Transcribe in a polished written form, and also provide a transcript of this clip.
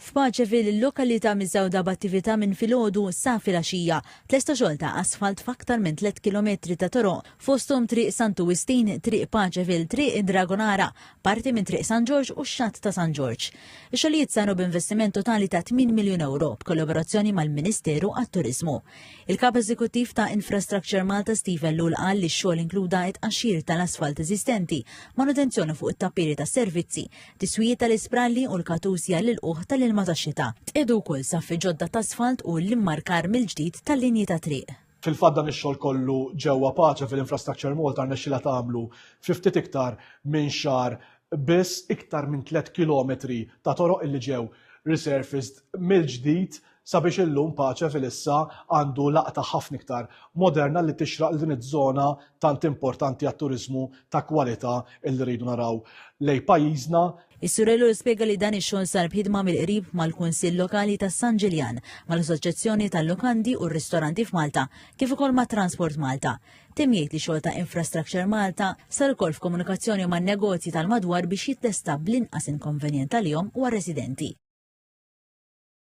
F'Paċeville, il-lokalità miżewda b'attività minn filgħodu sa filgħaxija, tlesta xogħol ta' asfalt f'aktar minn 3 kilometri ta' toroq fosthom triq Sant'Uwistin, triq Paċeville, triq Dragonara, parti minn triq San George u x-xatt ta' San George. Ix-xogħlijiet saru b'investiment totali ta' 8 miljun euro b'kollaborazzjoni mal-Ministeru għat-Turiżmu. Il-Kap Eżekuttiv ta' Infrastructure Malta Stephen Lull qal li x-xogħol inkluda tqaxxir tal-asfalt eżistenti, manutenzjoni fuq it-tappieri tas-servizzi, tiswijiet tal-ispralli u l-katusja l-uħ tal-ilma tax-xita. Tqiedu wkoll saffi ġodda ta' asfalt u l-immarkar mill-ġdid tal-linji ta' triq. Fil-fatt dan ix-xogħol kollu ġewwa Paċa fil-Infrastructure Malta rnexxilha tagħmlu fi ftit iktar minn xahar biss iktar minn 3 kilometri ta' toroq illi ġew resurfaced mill-ġdid sabiex illum Paċeville issa għandu laqta ħafna iktar moderna li tixraq din iż-żona tant importanti għat-turiżmu ta' kwalità illi rridu naraw lejn pajjiżna. Is-Surelu spjega li dan ix-xogħol sar b'ħidma mill-qrib mal-Kunsill Lokali tas San Ġiljan, mal-Assoċjazzjoni tal-Lukandi u r-Ristoranti f'Malta, kif ukoll mat-Transport Malta. Temijiet li xogħol ta' Infrastructure Malta sar ukoll f'komunikazzjoni man-negozji tal-madwar biex jittesta bl-inqas inkonvenjent għalihom u għar-residenti.